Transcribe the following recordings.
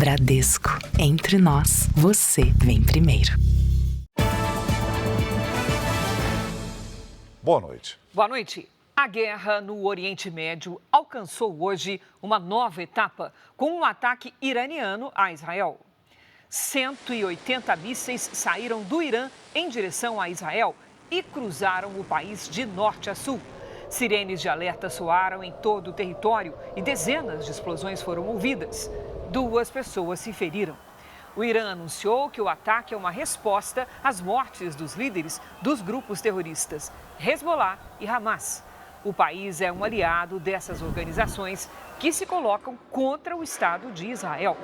Bradesco. Entre nós, você vem primeiro. Boa noite. Boa noite. A guerra no Oriente Médio alcançou hoje uma nova etapa com um ataque iraniano a Israel. 180 mísseis saíram do Irã em direção a Israel e cruzaram o país de norte a sul. Sirenes de alerta soaram em todo o território e dezenas de explosões foram ouvidas. 2 pessoas se feriram. O Irã anunciou que o ataque é uma resposta às mortes dos líderes dos grupos terroristas Hezbollah e Hamas. O país é um aliado dessas organizações que se colocam contra o Estado de Israel.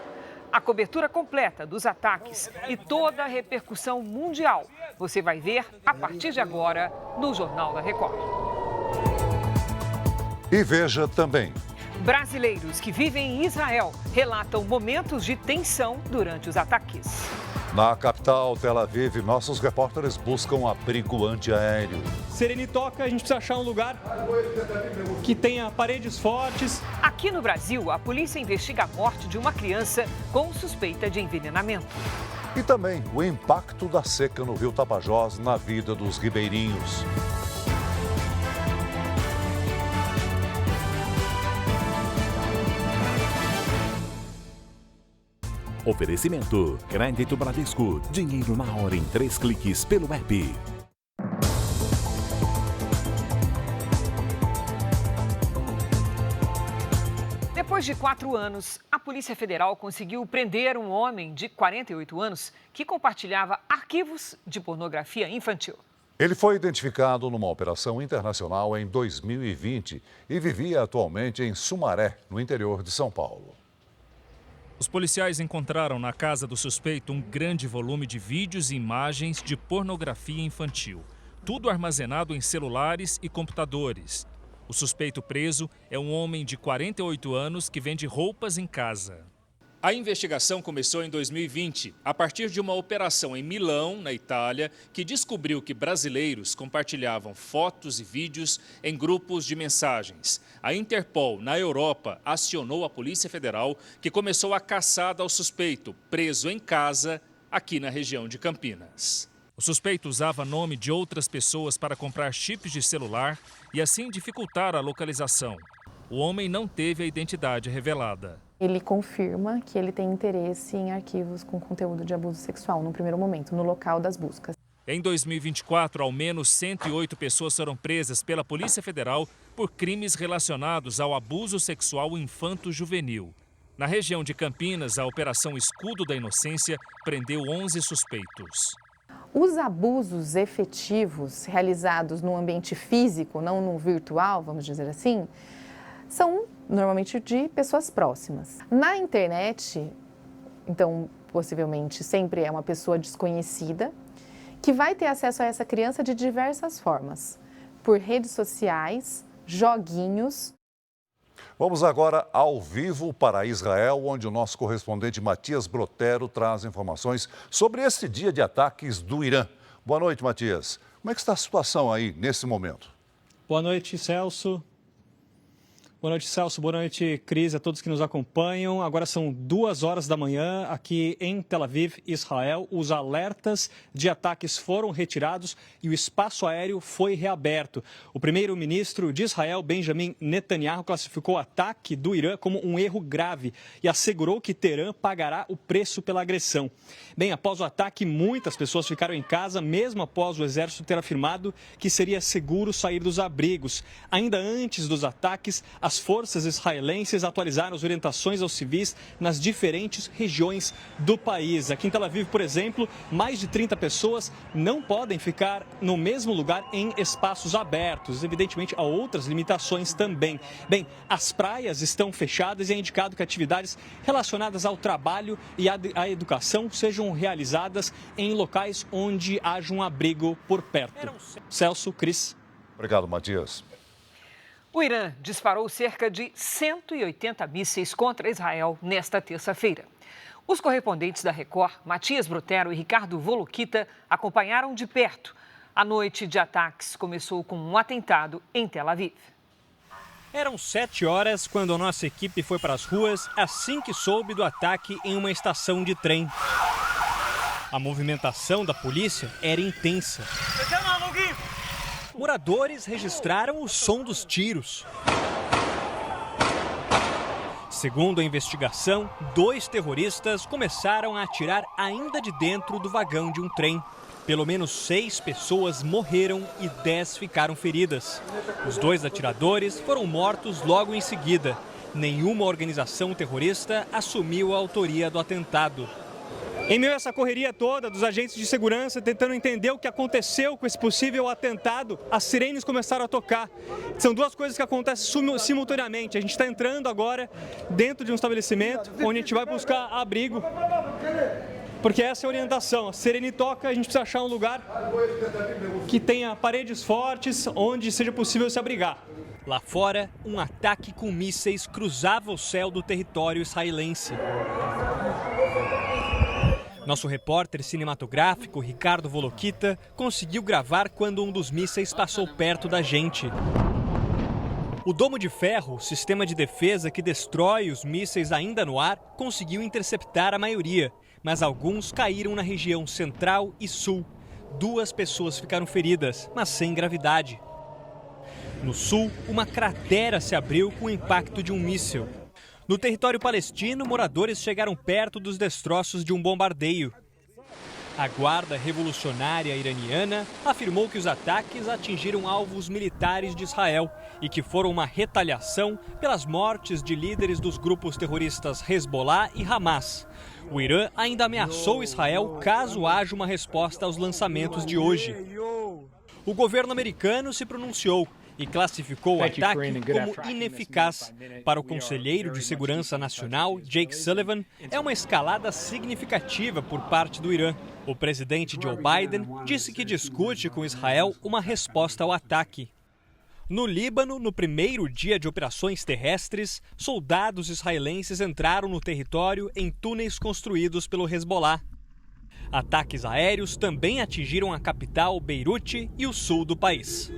A cobertura completa dos ataques e toda a repercussão mundial você vai ver a partir de agora no Jornal da Record. E veja também. Brasileiros que vivem em Israel relatam momentos de tensão durante os ataques. Na capital, Tel Aviv, nossos repórteres buscam abrigo antiaéreo. Sereni toca, a gente precisa achar um lugar que tenha paredes fortes. Aqui no Brasil, a polícia investiga a morte de uma criança com suspeita de envenenamento. E também o impacto da seca no Rio Tapajós na vida dos ribeirinhos. Oferecimento: Crédito Bradesco. Dinheiro na hora em 3 cliques pelo app. Depois de 4 anos, a Polícia Federal conseguiu prender um homem de 48 anos que compartilhava arquivos de pornografia infantil. Ele foi identificado numa operação internacional em 2020 e vivia atualmente em Sumaré, no interior de São Paulo. Os policiais encontraram na casa do suspeito um grande volume de vídeos e imagens de pornografia infantil. Tudo armazenado em celulares e computadores. O suspeito preso é um homem de 48 anos que vende roupas em casa. A investigação começou em 2020, a partir de uma operação em Milão, na Itália, que descobriu que brasileiros compartilhavam fotos e vídeos em grupos de mensagens. A Interpol, na Europa, acionou a Polícia Federal, que começou a caçada ao suspeito, preso em casa, aqui na região de Campinas. O suspeito usava nome de outras pessoas para comprar chips de celular e assim dificultar a localização. O homem não teve a identidade revelada. Ele confirma que ele tem interesse em arquivos com conteúdo de abuso sexual no primeiro momento, no local das buscas. Em 2024, ao menos 108 pessoas foram presas pela Polícia Federal por crimes relacionados ao abuso sexual infanto-juvenil. Na região de Campinas, a Operação Escudo da Inocência prendeu 11 suspeitos. Os abusos efetivos realizados no ambiente físico, não no virtual, vamos dizer assim, são normalmente de pessoas próximas. Na internet, então, possivelmente, sempre é uma pessoa desconhecida que vai ter acesso a essa criança de diversas formas, por redes sociais, joguinhos. Vamos agora ao vivo para Israel, onde o nosso correspondente Matias Brotero traz informações sobre esse dia de ataques do Irã. Boa noite, Matias. Como é que está a situação aí nesse momento? Boa noite, Celso. Boa noite, Celso. Boa noite, Cris, a todos que nos acompanham. Agora são 2 horas da manhã aqui em Tel Aviv, Israel. Os alertas de ataques foram retirados e o espaço aéreo foi reaberto. O primeiro-ministro de Israel, Benjamin Netanyahu, classificou o ataque do Irã como um erro grave e assegurou que Teherã pagará o preço pela agressão. Bem, após o ataque, muitas pessoas ficaram em casa, mesmo após o exército ter afirmado que seria seguro sair dos abrigos. Ainda antes dos ataques, as forças israelenses atualizaram as orientações aos civis nas diferentes regiões do país. Aqui em Tel Aviv, por exemplo, mais de 30 pessoas não podem ficar no mesmo lugar em espaços abertos. Evidentemente, há outras limitações também. Bem, as praias estão fechadas e é indicado que atividades relacionadas ao trabalho e à educação sejam realizadas em locais onde haja um abrigo por perto. Celso, Cris. Obrigado, Matias. O Irã disparou cerca de 180 mísseis contra Israel nesta terça-feira. Os correspondentes da Record, Matias Brotero e Ricardo Voluquita, acompanharam de perto. A noite de ataques começou com um atentado em Tel Aviv. Eram 7 horas quando a nossa equipe foi para as ruas assim que soube do ataque em uma estação de trem. A movimentação da polícia era intensa. Moradores registraram o som dos tiros. Segundo a investigação, 2 terroristas começaram a atirar ainda de dentro do vagão de um trem. Pelo menos 6 pessoas morreram e 10 ficaram feridas. Os 2 atiradores foram mortos logo em seguida. Nenhuma organização terrorista assumiu a autoria do atentado. Em meio a essa correria toda dos agentes de segurança tentando entender o que aconteceu com esse possível atentado, as sirenes começaram a tocar. São 2 coisas que acontecem simultaneamente. A gente está entrando agora dentro de um estabelecimento onde a gente vai buscar abrigo, porque essa é a orientação. A sirene toca, a gente precisa achar um lugar que tenha paredes fortes, onde seja possível se abrigar. Lá fora, um ataque com mísseis cruzava o céu do território israelense. Nosso repórter cinematográfico, Ricardo Volokita, conseguiu gravar quando um dos mísseis passou perto da gente. O domo de ferro, sistema de defesa que destrói os mísseis ainda no ar, conseguiu interceptar a maioria, mas alguns caíram na região central e sul. 2 pessoas ficaram feridas, mas sem gravidade. No sul, uma cratera se abriu com o impacto de um míssil. No território palestino, moradores chegaram perto dos destroços de um bombardeio. A Guarda Revolucionária Iraniana afirmou que os ataques atingiram alvos militares de Israel e que foram uma retaliação pelas mortes de líderes dos grupos terroristas Hezbollah e Hamas. O Irã ainda ameaçou Israel caso haja uma resposta aos lançamentos de hoje. O governo americano se pronunciou e classificou o ataque como ineficaz. Para o conselheiro de Segurança Nacional, Jake Sullivan, é uma escalada significativa por parte do Irã. O presidente Joe Biden disse que discute com Israel uma resposta ao ataque. No Líbano, no primeiro dia de operações terrestres, soldados israelenses entraram no território em túneis construídos pelo Hezbollah. Ataques aéreos também atingiram a capital, Beirute, e o sul do país.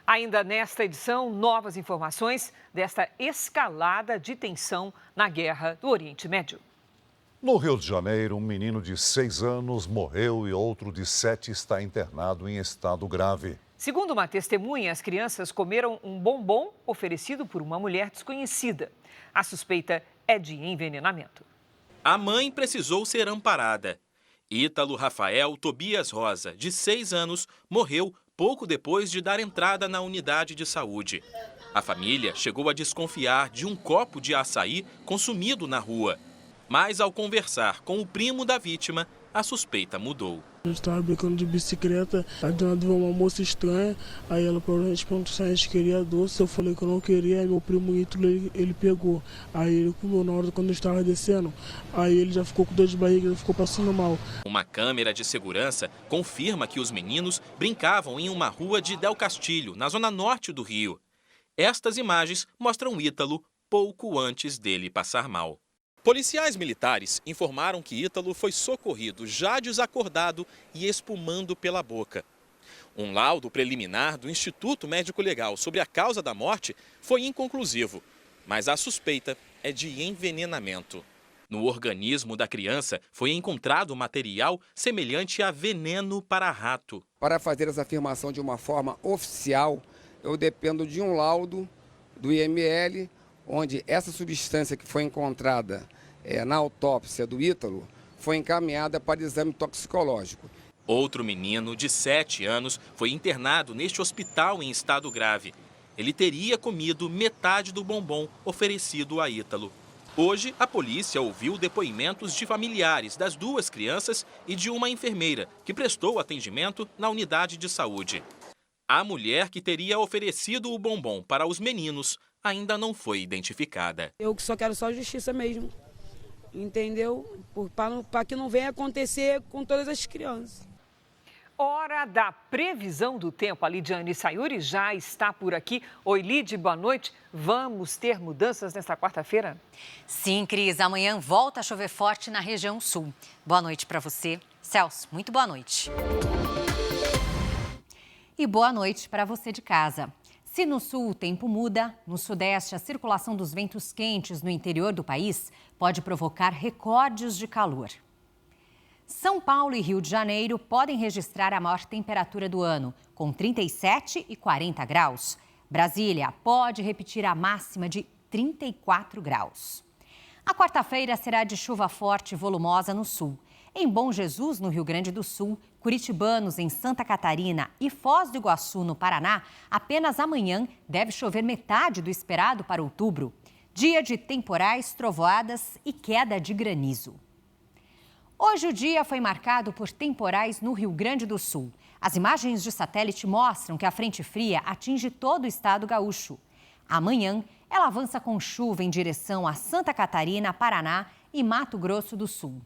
Ainda nesta edição, novas informações desta escalada de tensão na guerra do Oriente Médio. No Rio de Janeiro, um menino de 6 anos morreu e outro de 7 está internado em estado grave. Segundo uma testemunha, as crianças comeram um bombom oferecido por uma mulher desconhecida. A suspeita é de envenenamento. A mãe precisou ser amparada. Ítalo Rafael Tobias Rosa, de 6 anos, morreu pouco depois de dar entrada na unidade de saúde. A família chegou a desconfiar de um copo de açaí consumido na rua. Mas ao conversar com o primo da vítima, a suspeita mudou. Eu estava brincando de bicicleta, aí do nada veio uma moça estranha, aí ela provavelmente perguntou se a gente queria doce, eu falei que eu não queria, aí meu primo Ítalo, ele pegou. Aí ele comeu na hora quando eu estava descendo, aí ele já ficou com dor de barriga, ele ficou passando mal. Uma câmera de segurança confirma que os meninos brincavam em uma rua de Del Castilho, na zona norte do Rio. Estas imagens mostram Ítalo pouco antes dele passar mal. Policiais militares informaram que Ítalo foi socorrido já desacordado e espumando pela boca. Um laudo preliminar do Instituto Médico Legal sobre a causa da morte foi inconclusivo, mas a suspeita é de envenenamento. No organismo da criança foi encontrado material semelhante a veneno para rato. Para fazer essa afirmação de uma forma oficial, eu dependo de um laudo do IML, onde essa substância que foi encontrada na autópsia do Ítalo foi encaminhada para exame toxicológico. Outro menino de 7 anos foi internado neste hospital em estado grave. Ele teria comido metade do bombom oferecido a Ítalo. Hoje, a polícia ouviu depoimentos de familiares das 2 crianças e de uma enfermeira que prestou atendimento na unidade de saúde. A mulher que teria oferecido o bombom para os meninos ainda não foi identificada. Eu só quero só justiça mesmo, entendeu? Para que não venha acontecer com todas as crianças. Hora da previsão do tempo. A Lidiane Sayuri já está por aqui. Oi, Lid, boa noite. Vamos ter mudanças nesta quarta-feira? Sim, Cris. Amanhã volta a chover forte na região sul. Boa noite para você. Celso, muito boa noite. e boa noite para você de casa. Se no sul o tempo muda, no sudeste a circulação dos ventos quentes no interior do país pode provocar recordes de calor. São Paulo e Rio de Janeiro podem registrar a maior temperatura do ano, com 37 e 40 graus. Brasília pode repetir a máxima de 34 graus. A quarta-feira será de chuva forte e volumosa no sul. Em Bom Jesus, no Rio Grande do Sul, curitibanos em Santa Catarina e Foz do Iguaçu, no Paraná, apenas amanhã deve chover metade do esperado para outubro. Dia de temporais, trovoadas e queda de granizo. Hoje o dia foi marcado por temporais no Rio Grande do Sul. As imagens de satélite mostram que a frente fria atinge todo o estado gaúcho. Amanhã, ela avança com chuva em direção a Santa Catarina, Paraná e Mato Grosso do Sul.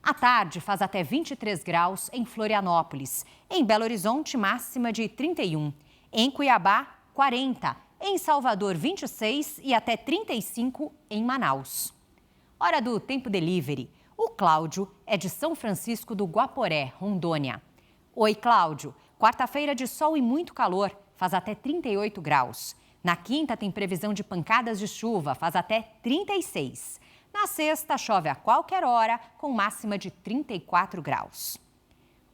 À tarde, faz até 23 graus em Florianópolis. Em Belo Horizonte, máxima de 31. Em Cuiabá, 40. Em Salvador, 26 e até 35 em Manaus. Hora do Tempo Delivery. O Cláudio é de São Francisco do Guaporé, Rondônia. Oi, Cláudio. Quarta-feira de sol e muito calor, faz até 38 graus. Na quinta, tem previsão de pancadas de chuva, faz até 36. Na sexta, chove a qualquer hora, com máxima de 34 graus.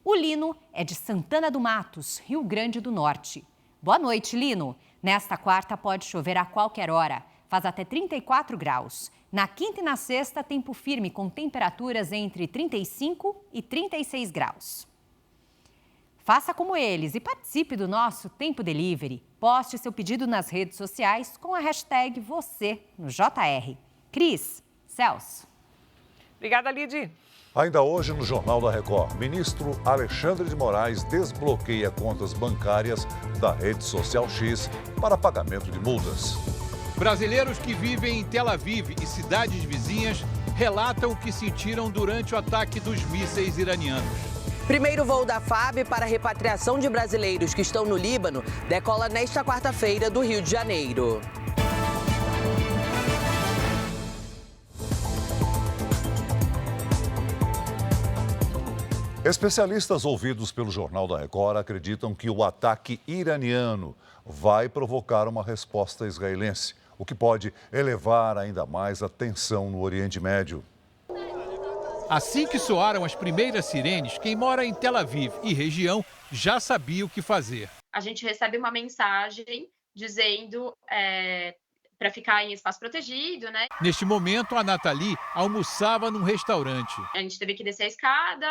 O Lino é de Santana do Matos, Rio Grande do Norte. Boa noite, Lino. Nesta quarta, pode chover a qualquer hora, faz até 34 graus. Na quinta e na sexta, tempo firme, com temperaturas entre 35 e 36 graus. Faça como eles e participe do nosso Tempo Delivery. Poste seu pedido nas redes sociais com a hashtag você no JR. Cris, Celso. Obrigada, Lidy. Ainda hoje no Jornal da Record, ministro Alexandre de Moraes desbloqueia contas bancárias da rede social X para pagamento de multas. Brasileiros que vivem em Tel Aviv e cidades vizinhas relatam o que sentiram durante o ataque dos mísseis iranianos. Primeiro voo da FAB para a repatriação de brasileiros que estão no Líbano decola nesta quarta-feira do Rio de Janeiro. Especialistas ouvidos pelo Jornal da Record acreditam que o ataque iraniano vai provocar uma resposta israelense, o que pode elevar ainda mais a tensão no Oriente Médio. Assim que soaram as primeiras sirenes, quem mora em Tel Aviv e região já sabia o que fazer. A gente recebe uma mensagem dizendo para ficar em espaço protegido, né? Neste momento, a Nathalie almoçava num restaurante. A gente teve que descer a escada,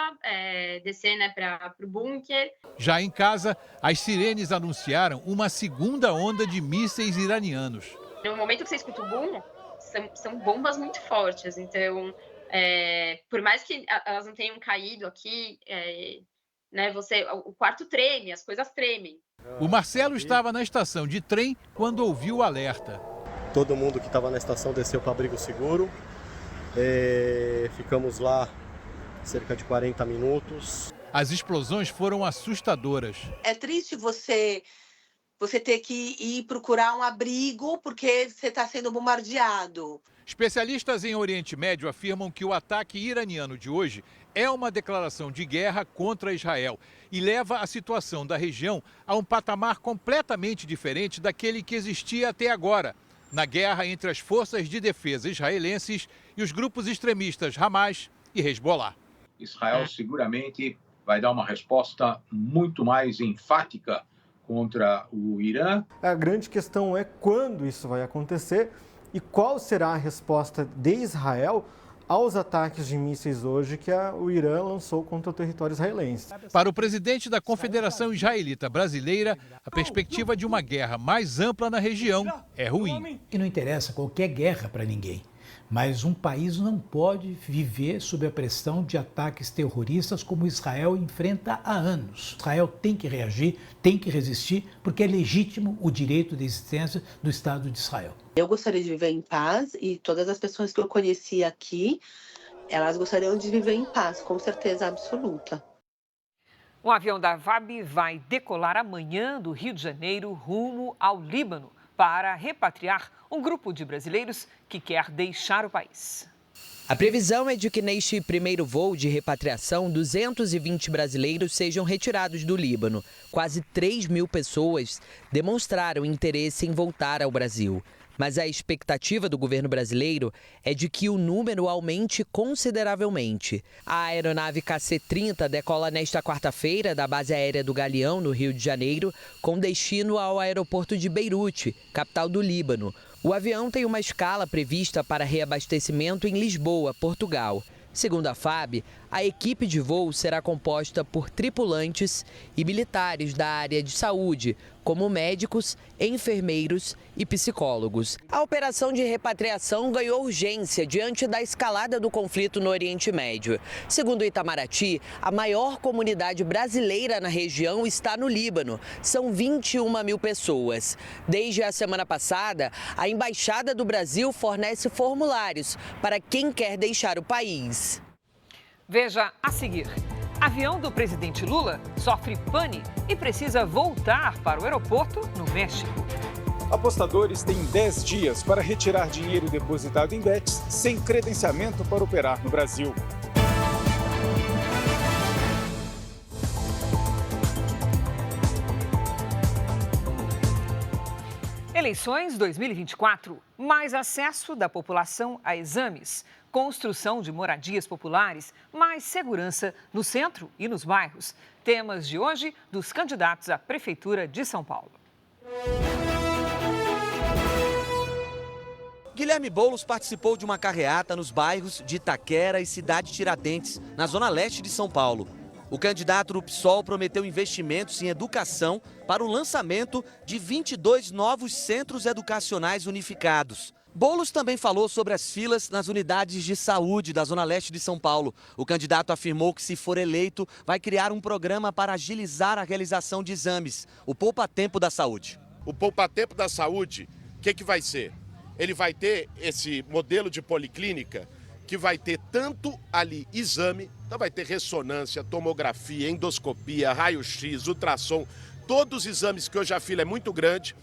descer, né, para o bunker. Já em casa, as sirenes anunciaram uma segunda onda de mísseis iranianos. No momento que você escuta o boom, são bombas muito fortes, então... por mais que elas não tenham caído aqui, né, o quarto treme, as coisas tremem. O Marcelo estava na estação de trem quando ouviu o alerta. Todo mundo que estava na estação desceu para abrigo seguro. Ficamos lá cerca de 40 minutos. As explosões foram assustadoras. É triste você ter que ir procurar um abrigo porque você está sendo bombardeado. Especialistas em Oriente Médio afirmam que o ataque iraniano de hoje é uma declaração de guerra contra Israel e leva a situação da região a um patamar completamente diferente daquele que existia até agora, na guerra entre as forças de defesa israelenses e os grupos extremistas Hamas e Hezbollah. Israel seguramente vai dar uma resposta muito mais enfática contra o Irã. A grande questão é quando isso vai acontecer e qual será a resposta de Israel aos ataques de mísseis hoje que o Irã lançou contra o território israelense. Para o presidente da Confederação Israelita Brasileira, a perspectiva de uma guerra mais ampla na região é ruim. E não interessa qualquer guerra para ninguém, mas um país não pode viver sob a pressão de ataques terroristas como Israel enfrenta há anos. Israel tem que reagir, tem que resistir, porque é legítimo o direito de existência do Estado de Israel. Eu gostaria de viver em paz e todas as pessoas que eu conheci aqui, elas gostariam de viver em paz, com certeza absoluta. Um avião da FAB vai decolar amanhã do Rio de Janeiro rumo ao Líbano para repatriar um grupo de brasileiros que quer deixar o país. A previsão é de que neste primeiro voo de repatriação, 220 brasileiros sejam retirados do Líbano. Quase 3.000 pessoas demonstraram interesse em voltar ao Brasil. Mas a expectativa do governo brasileiro é de que o número aumente consideravelmente. A aeronave KC-30 decola nesta quarta-feira da base aérea do Galeão, no Rio de Janeiro, com destino ao aeroporto de Beirute, capital do Líbano. O avião tem uma escala prevista para reabastecimento em Lisboa, Portugal. Segundo a FAB, a equipe de voo será composta por tripulantes e militares da área de saúde, como médicos, enfermeiros e psicólogos. A operação de repatriação ganhou urgência diante da escalada do conflito no Oriente Médio. Segundo o Itamaraty, a maior comunidade brasileira na região está no Líbano. São 21.000 pessoas. Desde a semana passada, a Embaixada do Brasil fornece formulários para quem quer deixar o país. Veja a seguir. Avião do presidente Lula sofre pane e precisa voltar para o aeroporto no México. Apostadores têm 10 dias para retirar dinheiro depositado em bets sem credenciamento para operar no Brasil. Eleições 2024, mais acesso da população a exames, construção de moradias populares, mais segurança no centro e nos bairros. Temas de hoje dos candidatos à Prefeitura de São Paulo. Guilherme Boulos participou de uma carreata nos bairros de Itaquera e Cidade Tiradentes, na zona leste de São Paulo. O candidato do PSOL prometeu investimentos em educação para o lançamento de 22 novos centros educacionais unificados. Boulos também falou sobre as filas nas unidades de saúde da zona leste de São Paulo. O candidato afirmou que, se for eleito, vai criar um programa para agilizar a realização de exames, o Poupa-Tempo da Saúde. O Poupa-Tempo da Saúde, o que vai ser? Ele vai ter esse modelo de policlínica que vai ter tanto ali exame, então vai ter ressonância, tomografia, endoscopia, raio-x, ultrassom, todos os exames que hoje a fila é muito grande,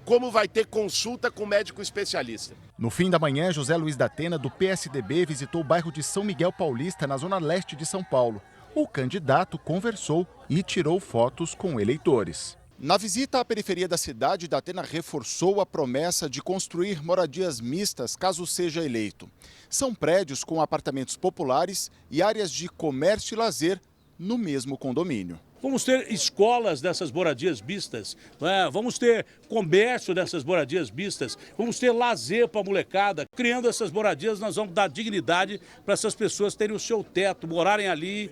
como vai ter consulta com médico especialista. No fim da manhã, José Luiz da Atena, do PSDB, visitou o bairro de São Miguel Paulista, na zona leste de São Paulo. O candidato conversou e tirou fotos com eleitores. Na visita à periferia da cidade, da Atena reforçou a promessa de construir moradias mistas caso seja eleito. São prédios com apartamentos populares e áreas de comércio e lazer no mesmo condomínio. Vamos ter escolas dessas moradias mistas, vamos ter comércio dessas moradias mistas, vamos ter lazer para a molecada. Criando essas moradias, nós vamos dar dignidade para essas pessoas terem o seu teto, morarem ali,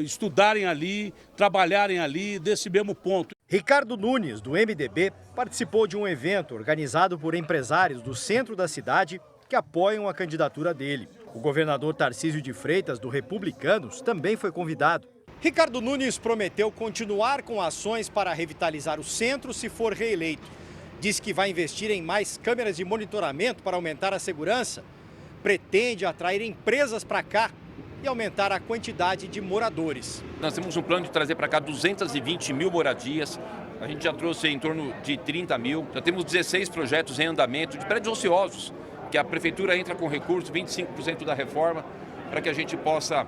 estudarem ali, trabalharem ali, desse mesmo ponto. Ricardo Nunes, do MDB, participou de um evento organizado por empresários do centro da cidade que apoiam a candidatura dele. O governador Tarcísio de Freitas, do Republicanos, também foi convidado. Ricardo Nunes prometeu continuar com ações para revitalizar o centro se for reeleito. Diz que vai investir em mais câmeras de monitoramento para aumentar a segurança. Pretende atrair empresas para cá e aumentar a quantidade de moradores. Nós temos um plano de trazer para cá 220 mil moradias. A gente já trouxe em torno de 30 mil. Já temos 16 projetos em andamento de prédios ociosos, que a prefeitura entra com recursos, 25% da reforma, para que a gente possa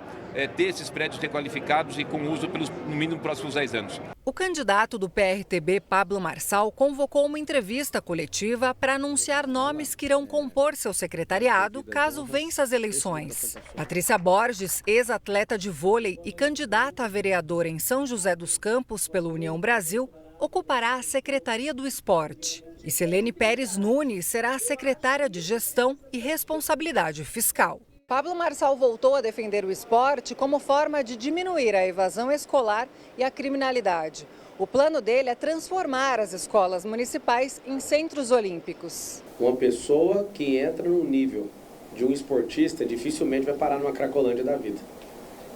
ter esses prédios requalificados e com uso pelos, no mínimo, próximos 10 anos. O candidato do PRTB, Pablo Marçal, convocou uma entrevista coletiva para anunciar nomes que irão compor seu secretariado caso vença as eleições. Patrícia Borges, ex-atleta de vôlei e candidata a vereadora em São José dos Campos pelo União Brasil, ocupará a Secretaria do Esporte. E Selene Pérez Nunes será a secretária de Gestão e Responsabilidade Fiscal. Pablo Marçal voltou a defender o esporte como forma de diminuir a evasão escolar e a criminalidade. O plano dele é transformar as escolas municipais em centros olímpicos. Uma pessoa que entra no nível de um esportista dificilmente vai parar numa Cracolândia da vida.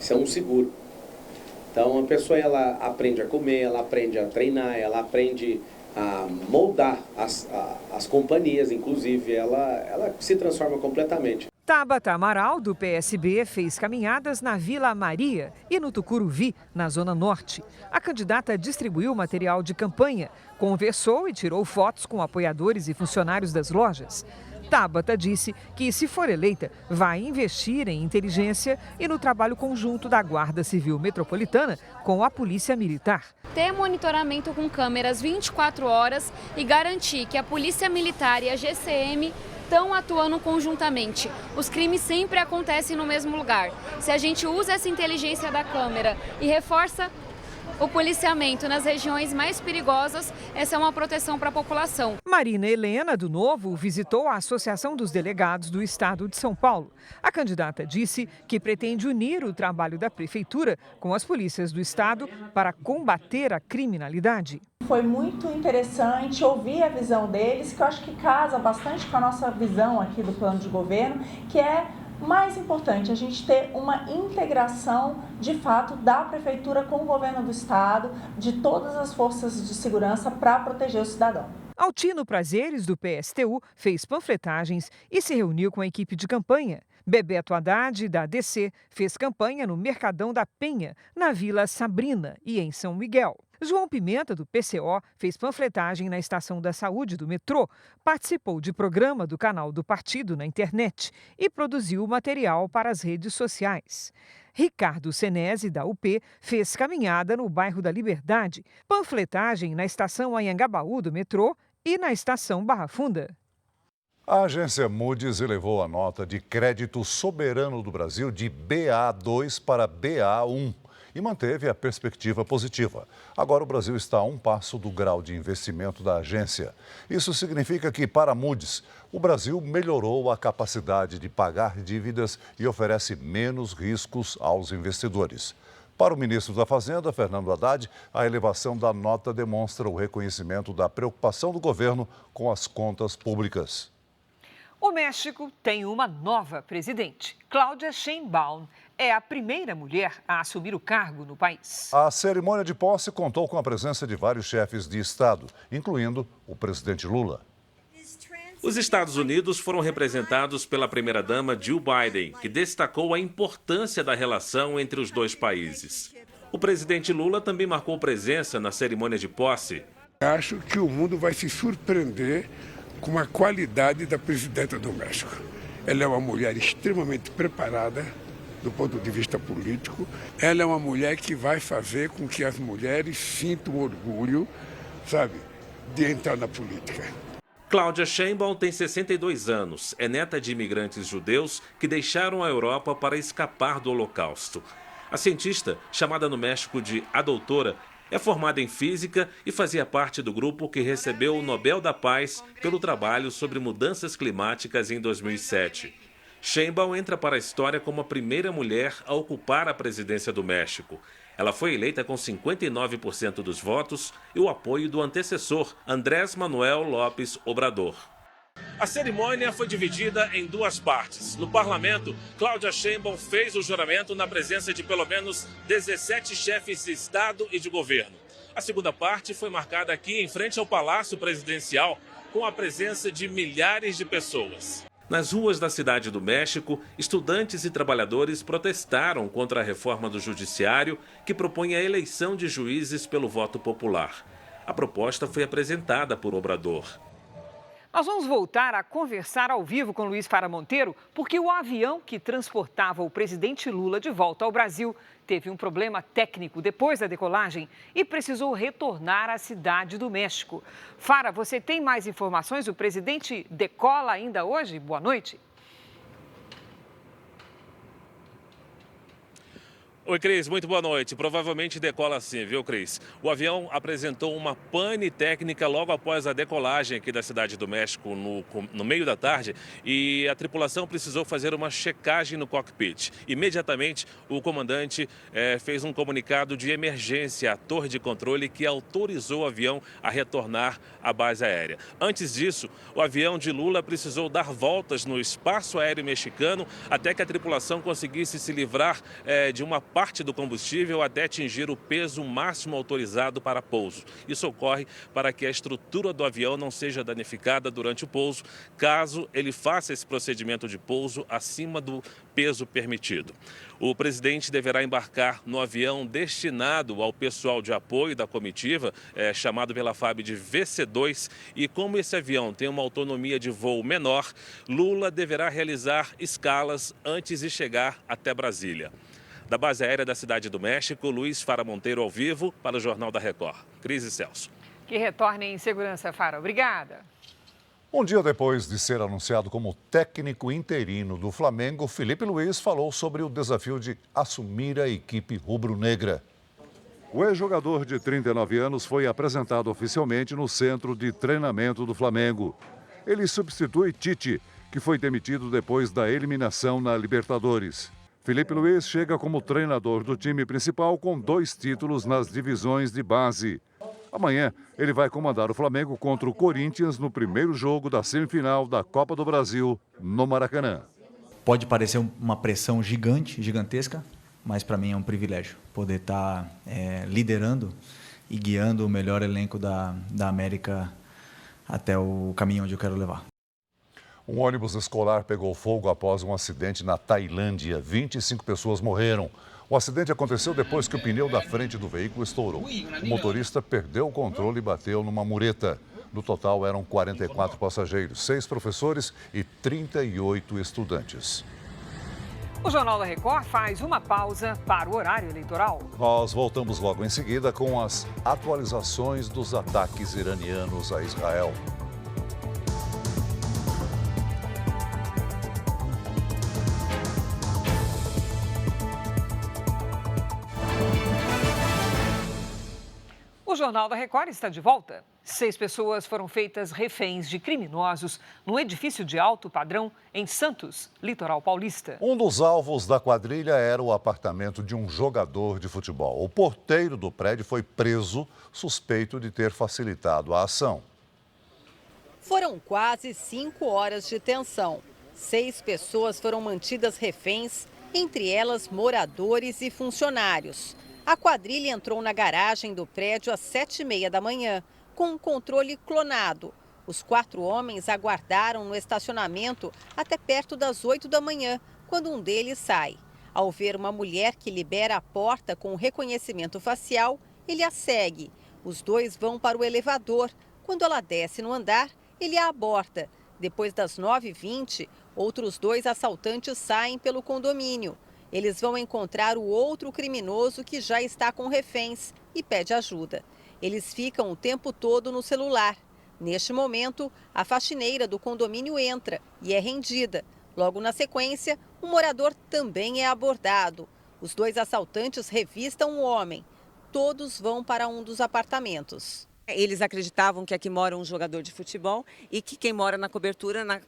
Isso é um seguro. Então, uma pessoa ela aprende a comer, ela aprende a treinar, ela aprende a moldar as companhias, inclusive, ela se transforma completamente. Tabata Amaral, do PSB, fez caminhadas na Vila Maria e no Tucuruvi, na Zona Norte. A candidata distribuiu material de campanha, conversou e tirou fotos com apoiadores e funcionários das lojas. Tabata disse que, se for eleita, vai investir em inteligência e no trabalho conjunto da Guarda Civil Metropolitana com a Polícia Militar. Ter monitoramento com câmeras 24 horas e garantir que a Polícia Militar e a GCM estão atuando conjuntamente. Os crimes sempre acontecem no mesmo lugar. Se a gente usa essa inteligência da câmera e reforça o policiamento nas regiões mais perigosas, essa é uma proteção para a população. Marina Helena, do Novo, visitou a Associação dos Delegados do Estado de São Paulo. A candidata disse que pretende unir o trabalho da Prefeitura com as polícias do Estado para combater a criminalidade. Foi muito interessante ouvir a visão deles, que eu acho que casa bastante com a nossa visão aqui do plano de governo, que é mais importante, a gente ter uma integração, de fato, da Prefeitura com o governo do Estado, de todas as forças de segurança para proteger o cidadão. Altino Prazeres, do PSTU, fez panfletagens e se reuniu com a equipe de campanha. Bebeto Haddad, da DC, fez campanha no Mercadão da Penha, na Vila Sabrina e em São Miguel. João Pimenta, do PCO, fez panfletagem na Estação da Saúde do metrô, participou de programa do canal do partido na internet e produziu material para as redes sociais. Ricardo Senese, da UP, fez caminhada no bairro da Liberdade, panfletagem na Estação Anhangabaú do metrô e na Estação Barra Funda. A agência Moody's elevou a nota de crédito soberano do Brasil de BA2 para BA1 e manteve a perspectiva positiva. Agora o Brasil está a um passo do grau de investimento da agência. Isso significa que, para Moody's, o Brasil melhorou a capacidade de pagar dívidas e oferece menos riscos aos investidores. Para o ministro da Fazenda, Fernando Haddad, a elevação da nota demonstra o reconhecimento da preocupação do governo com as contas públicas. O México tem uma nova presidente. Cláudia Sheinbaum é a primeira mulher a assumir o cargo no país. A cerimônia de posse contou com a presença de vários chefes de Estado, incluindo o presidente Lula. Os Estados Unidos foram representados pela primeira-dama Jill Biden, que destacou a importância da relação entre os dois países. O presidente Lula também marcou presença na cerimônia de posse. Acho que o mundo vai se surpreender com a qualidade da presidenta do México. Ela é uma mulher extremamente preparada do ponto de vista político. Ela é uma mulher que vai fazer com que as mulheres sintam orgulho, de entrar na política. Cláudia Sheinbaum tem 62 anos, é neta de imigrantes judeus que deixaram a Europa para escapar do Holocausto. A cientista, chamada no México de A Doutora, é formada em física e fazia parte do grupo que recebeu o Nobel da Paz pelo trabalho sobre mudanças climáticas em 2007. Sheinbaum entra para a história como a primeira mulher a ocupar a presidência do México. Ela foi eleita com 59% dos votos e o apoio do antecessor, Andrés Manuel López Obrador. A cerimônia foi dividida em duas partes. No parlamento, Cláudia Sheinbaum fez o juramento na presença de pelo menos 17 chefes de Estado e de governo. A segunda parte foi marcada aqui em frente ao Palácio Presidencial, com a presença de milhares de pessoas. Nas ruas da Cidade do México, estudantes e trabalhadores protestaram contra a reforma do judiciário que propõe a eleição de juízes pelo voto popular. A proposta foi apresentada por Obrador. Nós vamos voltar a conversar ao vivo com Luiz Fara Monteiro, porque o avião que transportava o presidente Lula de volta ao Brasil teve um problema técnico depois da decolagem e precisou retornar à Cidade do México. Fara, você tem mais informações? O presidente decola ainda hoje? Boa noite. Oi, Cris, muito boa noite. Provavelmente decola sim, viu, Cris? O avião apresentou uma pane técnica logo após a decolagem aqui da Cidade do México no meio da tarde e a tripulação precisou fazer uma checagem no cockpit. Imediatamente, o comandante fez um comunicado de emergência à torre de controle que autorizou o avião a retornar à base aérea. Antes disso, o avião de Lula precisou dar voltas no espaço aéreo mexicano até que a tripulação conseguisse se livrar de uma parte do combustível até atingir o peso máximo autorizado para pouso. Isso ocorre para que a estrutura do avião não seja danificada durante o pouso, caso ele faça esse procedimento de pouso acima do peso permitido. O presidente deverá embarcar no avião destinado ao pessoal de apoio da comitiva, chamado pela FAB de VC2, e como esse avião tem uma autonomia de voo menor, Lula deverá realizar escalas antes de chegar até Brasília. Da base aérea da Cidade do México, Luiz Fara Monteiro ao vivo para o Jornal da Record. Cris e Celso. Que retorne em segurança, Fara. Obrigada. Um dia depois de ser anunciado como técnico interino do Flamengo, Felipe Luiz falou sobre o desafio de assumir a equipe rubro-negra. O ex-jogador de 39 anos foi apresentado oficialmente no centro de treinamento do Flamengo. Ele substitui Tite, que foi demitido depois da eliminação na Libertadores. Felipe Luiz chega como treinador do time principal com 2 títulos nas divisões de base. Amanhã, ele vai comandar o Flamengo contra o Corinthians no primeiro jogo da semifinal da Copa do Brasil, no Maracanã. Pode parecer uma pressão gigantesca, mas para mim é um privilégio poder estar liderando e guiando o melhor elenco da América até o caminho onde eu quero levar. Um ônibus escolar pegou fogo após um acidente na Tailândia. 25 pessoas morreram. O acidente aconteceu depois que o pneu da frente do veículo estourou. O motorista perdeu o controle e bateu numa mureta. No total, eram 44 passageiros, 6 professores e 38 estudantes. O Jornal da Record faz uma pausa para o horário eleitoral. Nós voltamos logo em seguida com as atualizações dos ataques iranianos a Israel. O Jornal da Record está de volta. 6 pessoas foram feitas reféns de criminosos num edifício de alto padrão em Santos, litoral paulista. Um dos alvos da quadrilha era o apartamento de um jogador de futebol. O porteiro do prédio foi preso, suspeito de ter facilitado a ação. Foram quase 5 horas de tensão. 6 pessoas foram mantidas reféns, entre elas moradores e funcionários. A quadrilha entrou na garagem do prédio às 7h30 da manhã, com um controle clonado. Os 4 homens aguardaram no estacionamento até perto das 8 da manhã, quando um deles sai. Ao ver uma mulher que libera a porta com reconhecimento facial, ele a segue. Os 2 vão para o elevador. Quando ela desce no andar, ele a aborda. Depois das 9h20, outros 2 assaltantes saem pelo condomínio. Eles vão encontrar o outro criminoso que já está com reféns e pede ajuda. Eles ficam o tempo todo no celular. Neste momento, a faxineira do condomínio entra e é rendida. Logo na sequência, um morador também é abordado. Os 2 assaltantes revistam o homem. Todos vão para um dos apartamentos. Eles acreditavam que aqui mora um jogador de futebol e que quem mora na cobertura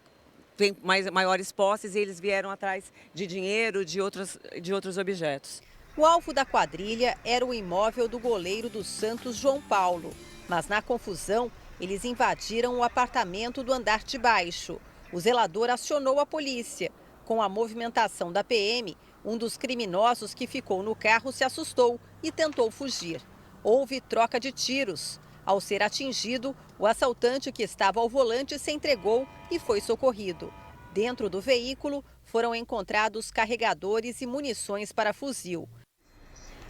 tem maiores posses, e eles vieram atrás de dinheiro, de outros objetos. O alvo da quadrilha era o imóvel do goleiro do Santos, João Paulo. Mas na confusão, eles invadiram o apartamento do andar de baixo. O zelador acionou a polícia. Com a movimentação da PM, um dos criminosos que ficou no carro se assustou e tentou fugir. Houve troca de tiros. Ao ser atingido, o assaltante que estava ao volante se entregou e foi socorrido. Dentro do veículo foram encontrados carregadores e munições para fuzil.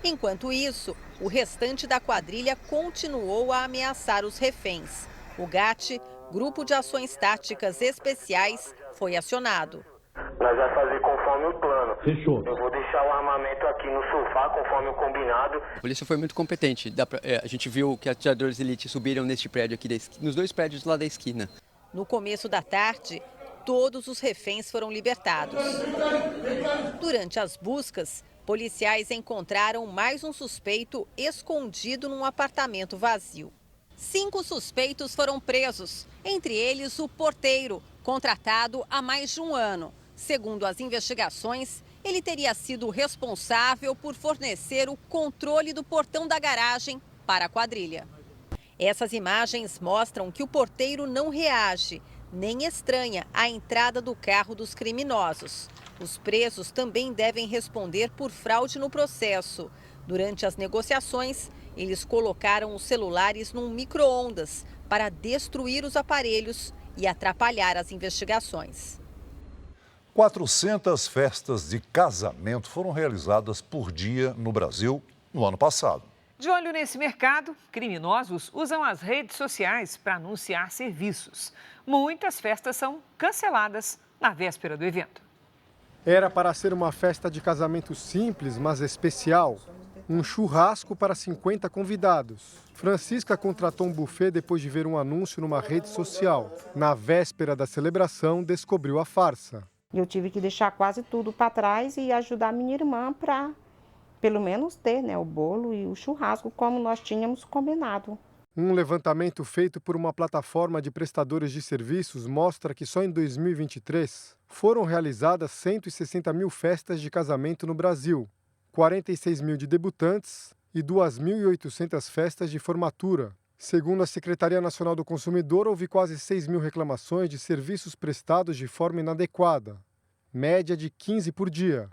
Enquanto isso, o restante da quadrilha continuou a ameaçar os reféns. O GAT, Grupo de Ações Táticas Especiais, foi acionado. Nós vamos fazer conforme o plano. Fechou. Eu vou deixar o armamento aqui no sofá, conforme o combinado. A polícia foi muito competente. A gente viu que atiradores de elite subiram neste prédio aqui, nos 2 prédios lá da esquina. No começo da tarde, todos os reféns foram libertados. Durante as buscas, policiais encontraram mais um suspeito escondido num apartamento vazio. 5 suspeitos foram presos, entre eles o porteiro, contratado há mais de um ano. Segundo as investigações, ele teria sido responsável por fornecer o controle do portão da garagem para a quadrilha. Essas imagens mostram que o porteiro não reage. nem estranha a entrada do carro dos criminosos. Os presos também devem responder por fraude no processo. Durante as negociações, eles colocaram os celulares num micro-ondas para destruir os aparelhos e atrapalhar as investigações. 400 festas de casamento foram realizadas por dia no Brasil no ano passado. De olho nesse mercado, criminosos usam as redes sociais para anunciar serviços. Muitas festas são canceladas na véspera do evento. Era para ser uma festa de casamento simples, mas especial. Um churrasco para 50 convidados. Francisca contratou um buffet depois de ver um anúncio numa rede social. Na véspera da celebração, descobriu a farsa. Eu tive que deixar quase tudo para trás e ajudar minha irmã para, pelo menos, ter o bolo e o churrasco, como nós tínhamos combinado. Um levantamento feito por uma plataforma de prestadores de serviços mostra que só em 2023 foram realizadas 160 mil festas de casamento no Brasil, 46 mil de debutantes e 2.800 festas de formatura. Segundo a Secretaria Nacional do Consumidor, houve quase 6 mil reclamações de serviços prestados de forma inadequada, média de 15 por dia.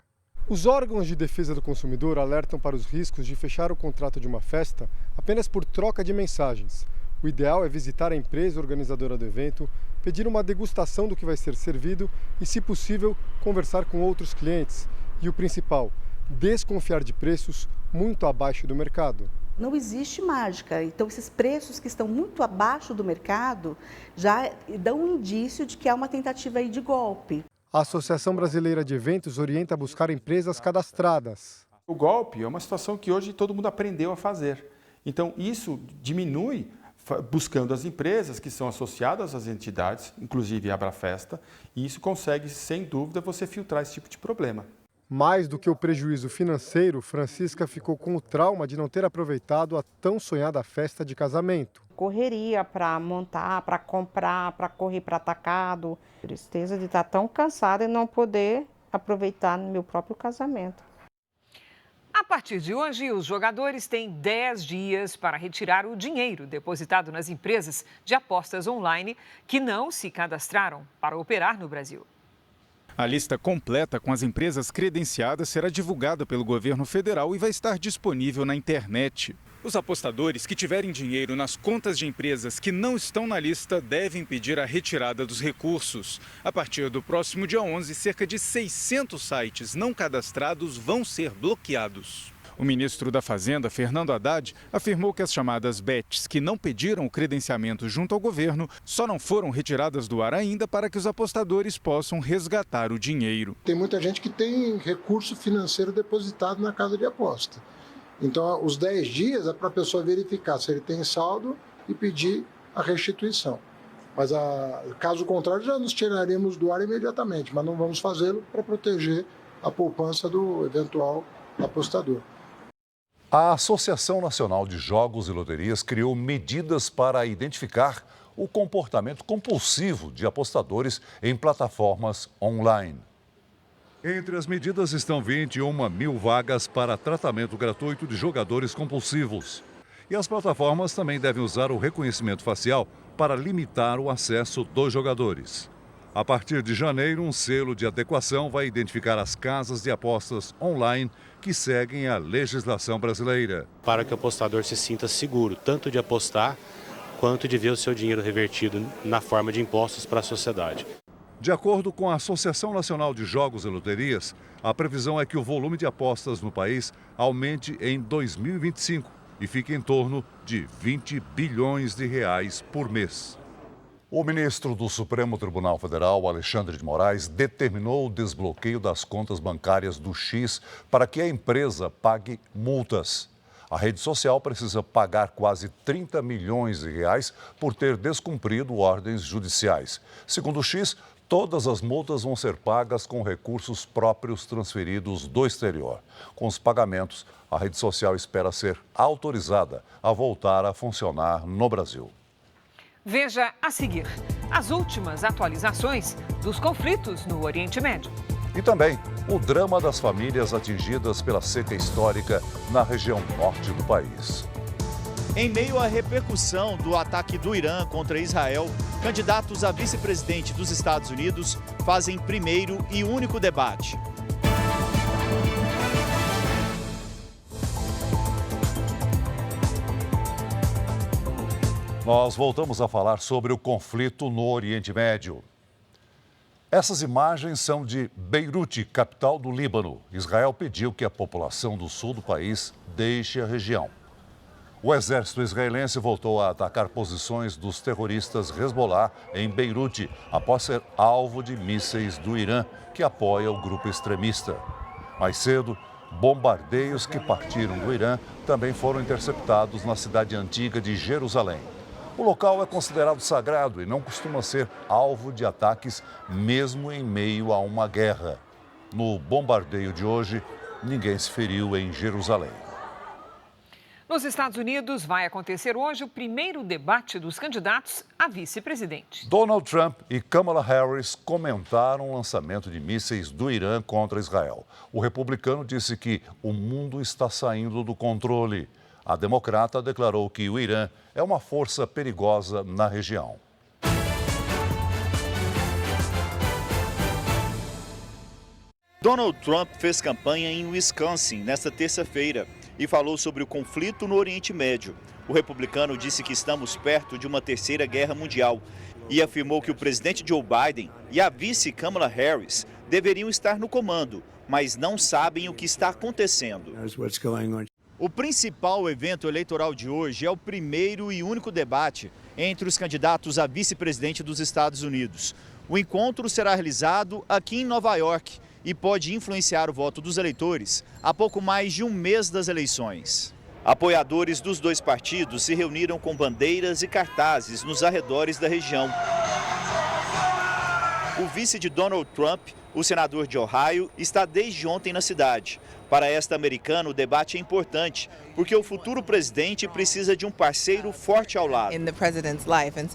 Os órgãos de defesa do consumidor alertam para os riscos de fechar o contrato de uma festa apenas por troca de mensagens. O ideal é visitar a empresa organizadora do evento, pedir uma degustação do que vai ser servido e, se possível, conversar com outros clientes. E o principal, desconfiar de preços muito abaixo do mercado. Não existe mágica, então esses preços que estão muito abaixo do mercado já dão um indício de que há uma tentativa aí de golpe. A Associação Brasileira de Eventos orienta a buscar empresas cadastradas. O golpe é uma situação que hoje todo mundo aprendeu a fazer. Então isso diminui buscando as empresas que são associadas às entidades, inclusive a Abrafesta, e isso consegue, sem dúvida, você filtrar esse tipo de problema. Mais do que o prejuízo financeiro, Francisca ficou com o trauma de não ter aproveitado a tão sonhada festa de casamento. Correria para montar, para comprar, para correr para atacado. Tristeza de estar tão cansada e não poder aproveitar no meu próprio casamento. A partir de hoje, os jogadores têm 10 dias para retirar o dinheiro depositado nas empresas de apostas online que não se cadastraram para operar no Brasil. A lista completa com as empresas credenciadas será divulgada pelo governo federal e vai estar disponível na internet. Os apostadores que tiverem dinheiro nas contas de empresas que não estão na lista devem pedir a retirada dos recursos. A partir do próximo dia 11, cerca de 600 sites não cadastrados vão ser bloqueados. O ministro da Fazenda, Fernando Haddad, afirmou que as chamadas bets que não pediram o credenciamento junto ao governo só não foram retiradas do ar ainda para que os apostadores possam resgatar o dinheiro. Tem muita gente que tem recurso financeiro depositado na casa de aposta. Então, os 10 dias é para a pessoa verificar se ele tem saldo e pedir a restituição. Mas, caso contrário, já nos tiraremos do ar imediatamente, mas não vamos fazê-lo para proteger a poupança do eventual apostador. A Associação Nacional de Jogos e Loterias criou medidas para identificar o comportamento compulsivo de apostadores em plataformas online. Entre as medidas estão 21 mil vagas para tratamento gratuito de jogadores compulsivos. E as plataformas também devem usar o reconhecimento facial para limitar o acesso dos jogadores. A partir de janeiro, um selo de adequação vai identificar as casas de apostas online que seguem a legislação brasileira. Para que o apostador se sinta seguro, tanto de apostar, quanto de ver o seu dinheiro revertido na forma de impostos para a sociedade. De acordo com a Associação Nacional de Jogos e Loterias, a previsão é que o volume de apostas no país aumente em 2025 e fique em torno de 20 bilhões de reais por mês. O ministro do Supremo Tribunal Federal, Alexandre de Moraes, determinou o desbloqueio das contas bancárias do X para que a empresa pague multas. A rede social precisa pagar quase 30 milhões de reais por ter descumprido ordens judiciais. Segundo o X, todas as multas vão ser pagas com recursos próprios transferidos do exterior. Com os pagamentos, a rede social espera ser autorizada a voltar a funcionar no Brasil. Veja a seguir as últimas atualizações dos conflitos no Oriente Médio. E também o drama das famílias atingidas pela seca histórica na região norte do país. Em meio à repercussão do ataque do Irã contra Israel, candidatos a vice-presidente dos Estados Unidos fazem primeiro e único debate. Nós voltamos a falar sobre o conflito no Oriente Médio. Essas imagens são de Beirute, capital do Líbano. Israel pediu que a população do sul do país deixe a região. O exército israelense voltou a atacar posições dos terroristas Hezbollah em Beirute, após ser alvo de mísseis do Irã, que apoia o grupo extremista. Mais cedo, bombardeios que partiram do Irã também foram interceptados na cidade antiga de Jerusalém. O local é considerado sagrado e não costuma ser alvo de ataques, mesmo em meio a uma guerra. No bombardeio de hoje, ninguém se feriu em Jerusalém. Nos Estados Unidos, vai acontecer hoje o primeiro debate dos candidatos a vice-presidente. Donald Trump e Kamala Harris comentaram o lançamento de mísseis do Irã contra Israel. O republicano disse que o mundo está saindo do controle. A democrata declarou que o Irã é uma força perigosa na região. Donald Trump fez campanha em Wisconsin nesta terça-feira e falou sobre o conflito no Oriente Médio. O republicano disse que estamos perto de uma terceira guerra mundial e afirmou que o presidente Joe Biden e a vice Kamala Harris deveriam estar no comando, mas não sabem o que está acontecendo. O principal evento eleitoral de hoje é o primeiro e único debate entre os candidatos a vice-presidente dos Estados Unidos. O encontro será realizado aqui em Nova York e pode influenciar o voto dos eleitores a pouco mais de um mês das eleições. Apoiadores dos dois partidos se reuniram com bandeiras e cartazes nos arredores da região. O vice de Donald Trump, o senador de Ohio, está desde ontem na cidade. Para esta americana, o debate é importante, porque o futuro presidente precisa de um parceiro forte ao lado.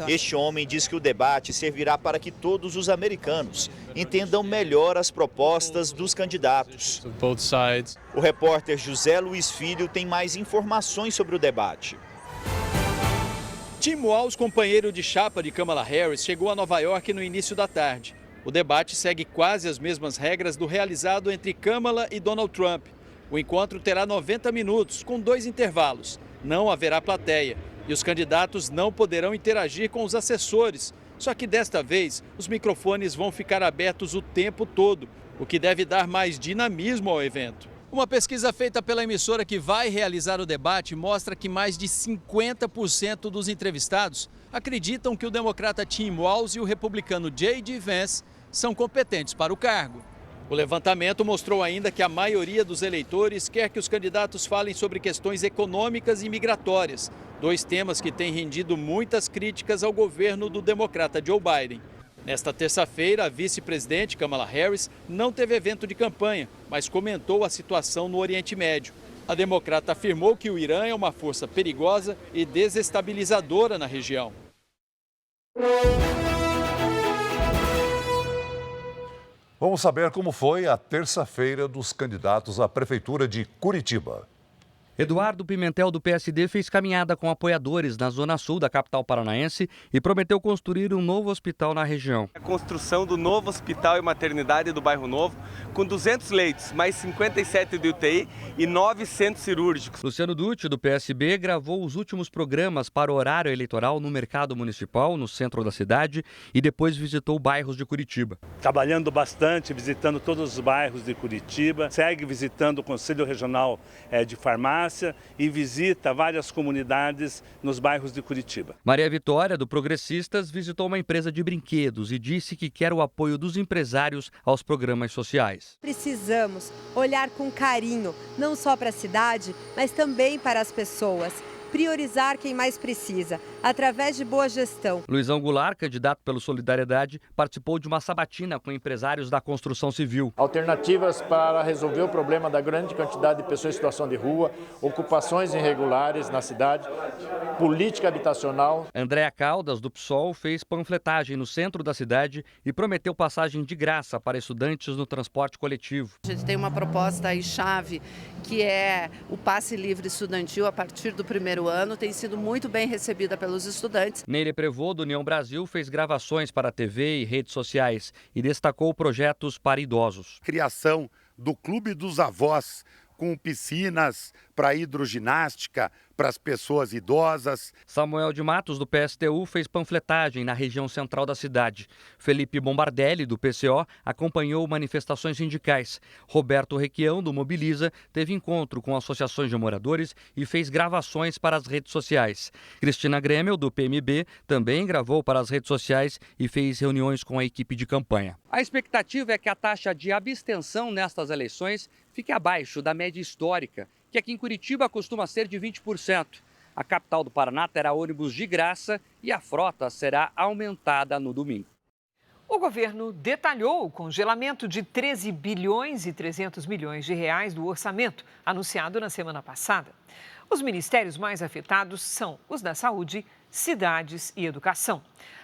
Este homem diz que o debate servirá para que todos os americanos entendam melhor as propostas dos candidatos. O repórter José Luiz Filho tem mais informações sobre o debate. Tim Walz, companheiro de chapa de Kamala Harris, chegou a Nova York no início da tarde. O debate segue quase as mesmas regras do realizado entre Kamala e Donald Trump. O encontro terá 90 minutos, com 2 intervalos. Não haverá plateia e os candidatos não poderão interagir com os assessores. Só que desta vez, os microfones vão ficar abertos o tempo todo, o que deve dar mais dinamismo ao evento. Uma pesquisa feita pela emissora que vai realizar o debate mostra que mais de 50% dos entrevistados acreditam que o democrata Tim Walz e o republicano J.D. Vance são competentes para o cargo. O levantamento mostrou ainda que a maioria dos eleitores quer que os candidatos falem sobre questões econômicas e migratórias, 2 temas que têm rendido muitas críticas ao governo do democrata Joe Biden. Nesta terça-feira, a vice-presidente Kamala Harris não teve evento de campanha, mas comentou a situação no Oriente Médio. A democrata afirmou que o Irã é uma força perigosa e desestabilizadora na região. Vamos saber como foi a terça-feira dos candidatos à Prefeitura de Curitiba. Eduardo Pimentel, do PSD, fez caminhada com apoiadores na zona sul da capital paranaense e prometeu construir um novo hospital na região. A construção do novo hospital e maternidade do Bairro Novo, com 200 leitos, mais 57 de UTI e 9 centros cirúrgicos. Luciano Dutti, do PSB, gravou os últimos programas para o horário eleitoral no mercado municipal, no centro da cidade, e depois visitou bairros de Curitiba. Trabalhando bastante, visitando todos os bairros de Curitiba, segue visitando o Conselho Regional de Farmácia e visita várias comunidades nos bairros de Curitiba. Maria Vitória, do Progressistas, visitou uma empresa de brinquedos e disse que quer o apoio dos empresários aos programas sociais. Precisamos olhar com carinho, não só para a cidade, mas também para as pessoas. Priorizar quem mais precisa, através de boa gestão. Luizão Goulart, candidato pelo Solidariedade, participou de uma sabatina com empresários da construção civil. Alternativas para resolver o problema da grande quantidade de pessoas em situação de rua, ocupações irregulares na cidade, política habitacional. Andréa Caldas, do PSOL, fez panfletagem no centro da cidade e prometeu passagem de graça para estudantes no transporte coletivo. A gente tem uma proposta aí chave, que é o passe livre estudantil a partir do primeiro ano, tem sido muito bem recebida pelos pelos estudantes. Neile Prevot, do União Brasil, fez gravações para a TV e redes sociais e destacou projetos para idosos. Criação do Clube dos Avós, com piscinas para hidroginástica para as pessoas idosas. Samuel de Matos, do PSTU, fez panfletagem na região central da cidade. Felipe Bombardelli, do PCO, acompanhou manifestações sindicais. Roberto Requião, do Mobiliza, teve encontro com associações de moradores e fez gravações para as redes sociais. Cristina Grêmio, do PMB, também gravou para as redes sociais e fez reuniões com a equipe de campanha. A expectativa é que a taxa de abstenção nestas eleições fique abaixo da média histórica, que aqui em Curitiba costuma ser de 20%. A capital do Paraná terá ônibus de graça e a frota será aumentada no domingo. O governo detalhou o congelamento de 13 bilhões e 300 milhões de reais do orçamento anunciado na semana passada. Os ministérios mais afetados são os da saúde, cidades e educação.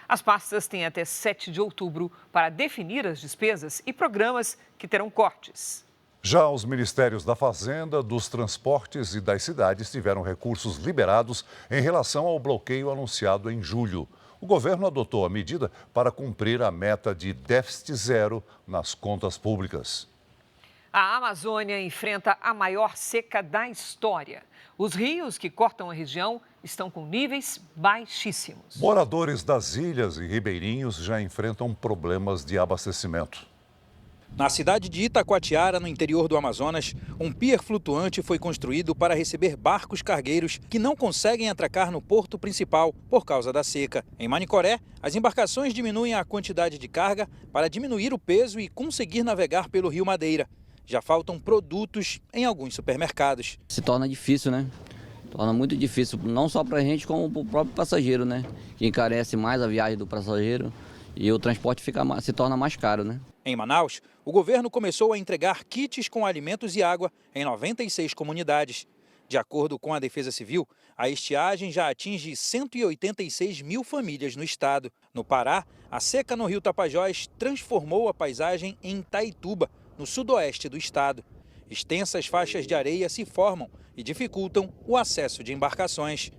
As pastas têm até 7 de outubro para definir as despesas e programas que terão cortes. Já os ministérios da Fazenda, dos Transportes e das Cidades tiveram recursos liberados em relação ao bloqueio anunciado em julho. O governo adotou a medida para cumprir a meta de déficit zero nas contas públicas. A Amazônia enfrenta a maior seca da história. Os rios que cortam a região estão com níveis baixíssimos. Moradores das ilhas e ribeirinhos já enfrentam problemas de abastecimento. Na cidade de Itacoatiara, no interior do Amazonas, um pier flutuante foi construído para receber barcos cargueiros que não conseguem atracar no porto principal por causa da seca. Em Manicoré, as embarcações diminuem a quantidade de carga para diminuir o peso e conseguir navegar pelo Rio Madeira. Já faltam produtos em alguns supermercados. Se torna difícil, né? Torna muito difícil, não só para a gente, como para o próprio passageiro, né? Que encarece mais a viagem do passageiro e o transporte se torna mais caro, né? Em Manaus, o governo começou a entregar kits com alimentos e água em 96 comunidades. De acordo com a Defesa Civil, a estiagem já atinge 186 mil famílias no estado. No Pará, a seca no rio Tapajós transformou a paisagem em Itaituba, no sudoeste do estado. Extensas faixas de areia se formam e dificultam o acesso de embarcações.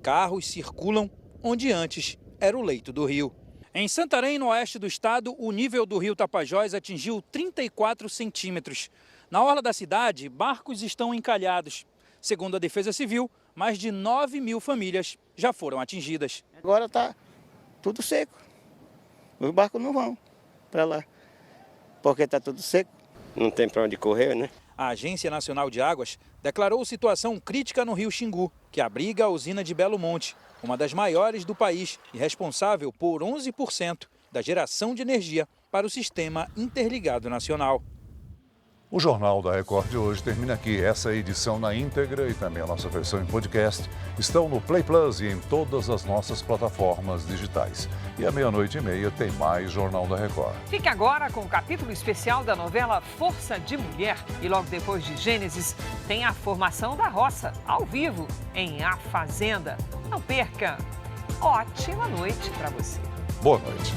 Carros circulam onde antes era o leito do rio. Em Santarém, no oeste do estado, o nível do rio Tapajós atingiu 34 centímetros. Na orla da cidade, barcos estão encalhados. Segundo a Defesa Civil, mais de 9 mil famílias já foram atingidas. Agora está tudo seco. Os barcos não vão para lá, porque está tudo seco. Não tem para onde correr, né? A Agência Nacional de Águas declarou situação crítica no rio Xingu, que abriga a usina de Belo Monte, uma das maiores do país e responsável por 11% da geração de energia para o Sistema Interligado Nacional. O Jornal da Record de hoje termina aqui. Essa edição na íntegra e também a nossa versão em podcast estão no Play Plus e em todas as nossas plataformas digitais. E à 00:30 tem mais Jornal da Record. Fique agora com o capítulo especial da novela Força de Mulher. E logo depois de Gênesis, tem a formação da roça, ao vivo, em A Fazenda. Não perca! Ótima noite para você. Boa noite.